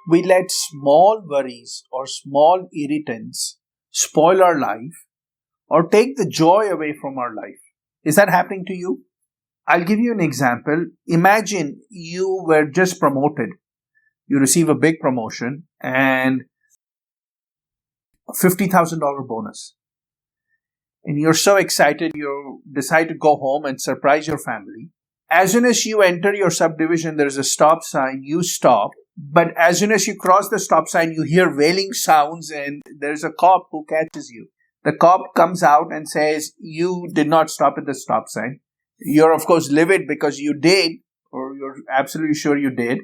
We let small worries or small irritants spoil our life or take the joy away from our life. Is that happening to you? I'll give you an example. Imagine you were just promoted. You receive a big promotion and a $50,000 bonus. And you're so excited, you decide to go home and surprise your family. As soon as you enter your subdivision, there's a stop sign, you stop. But as soon as you cross the stop sign, you hear wailing sounds and there's a cop who catches you. The cop comes out and says, you did not stop at the stop sign. You're of course livid because you did, or you're absolutely sure you did.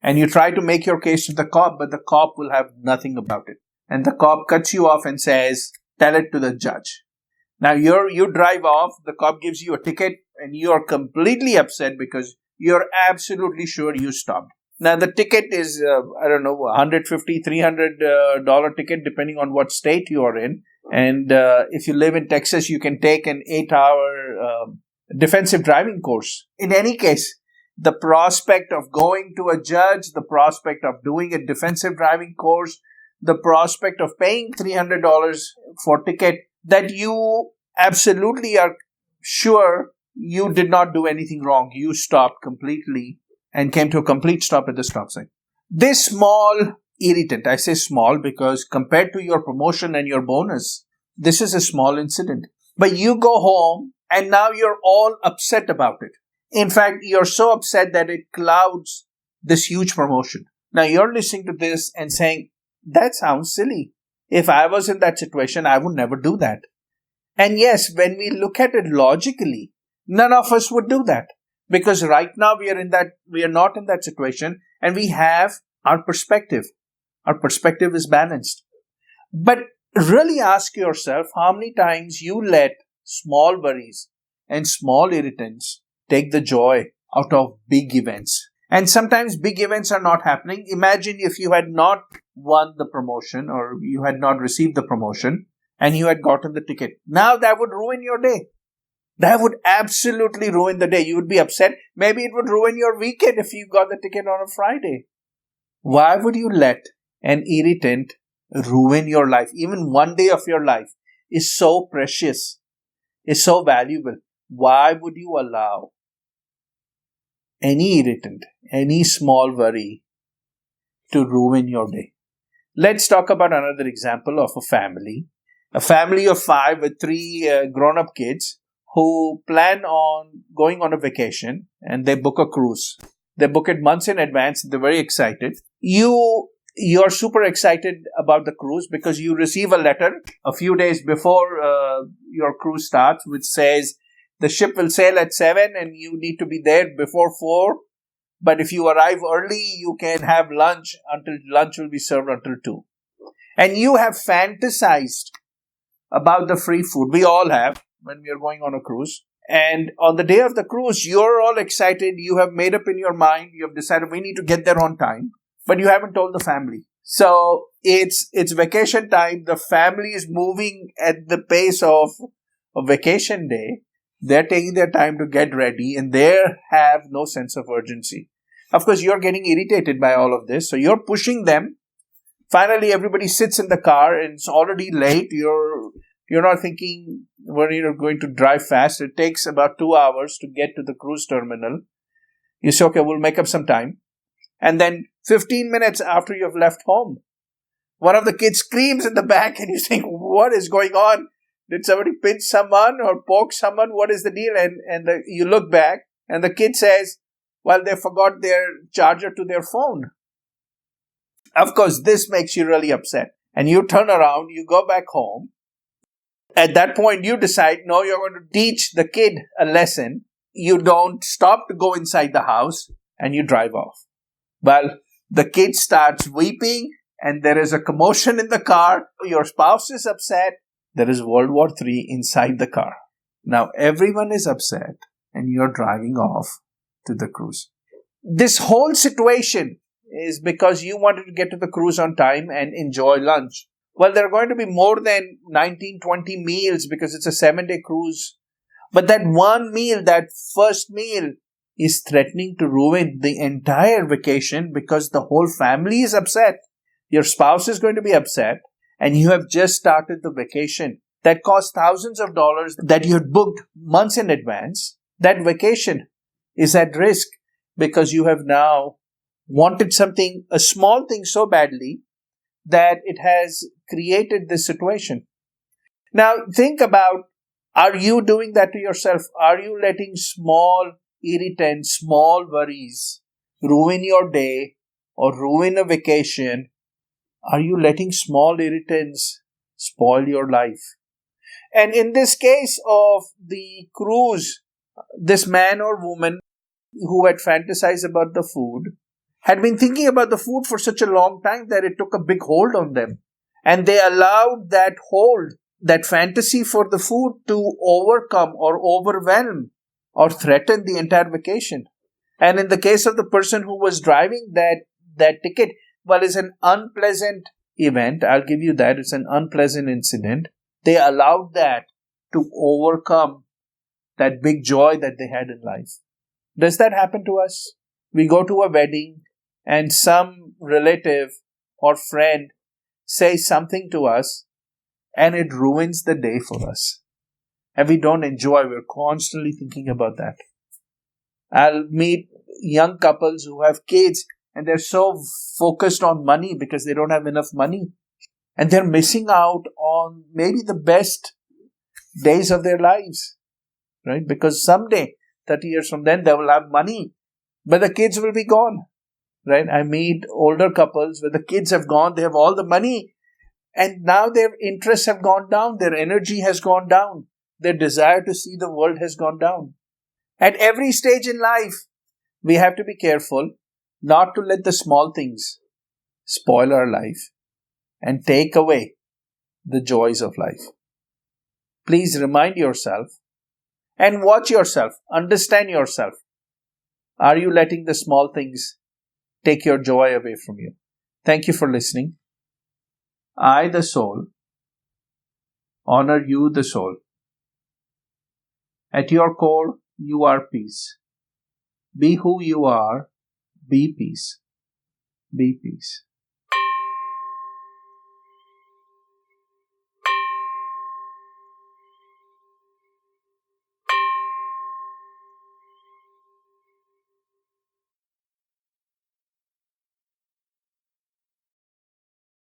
And you try to make your case to the cop, but the cop will have nothing about it. And the cop cuts you off and says, tell it to the judge. Now you drive off, the cop gives you a ticket and you are completely upset because you're absolutely sure you stopped. Now the ticket is, $150, $300 ticket depending on what state you are in. And if you live in Texas, you can take an 8-hour defensive driving course. In any case, the prospect of going to a judge, the prospect of doing a defensive driving course, the prospect of paying $300 for ticket that you absolutely are sure you did not do anything wrong. You stopped completely and came to a complete stop at the stop sign. This small irritant, I say small because compared to your promotion and your bonus, this is a small incident. But you go home and now you're all upset about it. In fact, you're so upset that it clouds this huge promotion. Now you're listening to this and saying, that sounds silly. If I was in that situation, I would never do that. And yes, when we look at it logically, none of us would do that. Because right now we are not in that situation and we have our perspective. Our perspective is balanced. But really ask yourself how many times you let small worries and small irritants take the joy out of big events. And sometimes big events are not happening. Imagine if you had not won the promotion or you had not received the promotion and you had gotten the ticket. Now that would ruin your day. That would absolutely ruin the day. You would be upset. Maybe it would ruin your weekend if you got the ticket on a Friday. Why would you let an irritant ruin your life? Even one day of your life is so precious, is so valuable. Why would you allow any irritant, any small worry to ruin your day? Let's talk about another example of a family of 5 with 3 grown-up kids who plan on going on a vacation and they book a cruise. They book it months in advance. They're very excited. You're super excited about the cruise because you receive a letter a few days before your cruise starts which says the ship will sail at 7 and you need to be there before 4. But if you arrive early, you can have lunch until lunch will be served until 2. And you have fantasized about the free food. We all have when we are going on a cruise. And on the day of the cruise, you're all excited. You have made up in your mind. You have decided we need to get there on time. But you haven't told the family. So it's vacation time. The family is moving at the pace of a vacation day. They're taking their time to get ready and they have no sense of urgency. Of course, you're getting irritated by all of this. So you're pushing them. Finally, everybody sits in the car and it's already late. You're not thinking when you're going to drive fast. It takes about 2 hours to get to the cruise terminal. You say, okay, we'll make up some time. And then 15 minutes after you've left home, one of the kids screams in the back and you think, what is going on? Did somebody pinch someone or poke someone? What is the deal? And you look back and the kid says, well, they forgot their charger to their phone. Of course, this makes you really upset. And you turn around, you go back home. At that point, you decide, no, you're going to teach the kid a lesson. You don't stop to go inside the house and you drive off. Well, the kid starts weeping and there is a commotion in the car. Your spouse is upset. There is World War III inside the car. Now, everyone is upset and you're driving off to the cruise. This whole situation is because you wanted to get to the cruise on time and enjoy lunch. Well, there are going to be more than 19, 20 meals because it's a 7-day cruise. But that one meal, that first meal, is threatening to ruin the entire vacation because the whole family is upset. Your spouse is going to be upset, and you have just started the vacation that cost thousands of dollars that you had booked months in advance. That vacation is at risk because you have now wanted something, a small thing so badly that it has created this situation. Now, think about, are you doing that to yourself? Are you letting small irritants, small worries ruin your day or ruin a vacation? Are you letting small irritants spoil your life? And in this case of the cruise, this man or woman who had fantasized about the food had been thinking about the food for such a long time that it took a big hold on them. And they allowed that hold, that fantasy for the food, to overcome or overwhelm or threaten the entire vacation. And in the case of the person who was driving that ticket, well, it's an unpleasant event. I'll give you that. It's an unpleasant incident. They allowed that to overcome that big joy that they had in life. Does that happen to us? We go to a wedding and some relative or friend says something to us and it ruins the day for us. And we don't enjoy. We're constantly thinking about that. I'll meet young couples who have kids and they're so focused on money because they don't have enough money. And they're missing out on maybe the best days of their lives, right? Because someday, 30 years from then, they will have money, but the kids will be gone, right? I meet older couples where the kids have gone, they have all the money, and now their interests have gone down, their energy has gone down, their desire to see the world has gone down. At every stage in life, we have to be careful not to let the small things spoil our life and take away the joys of life. Please remind yourself and watch yourself, understand yourself. Are you letting the small things take your joy away from you? Thank you for listening. I, the soul, honor you, the soul. At your core, you are peace. Be who you are. Be peace. Be peace.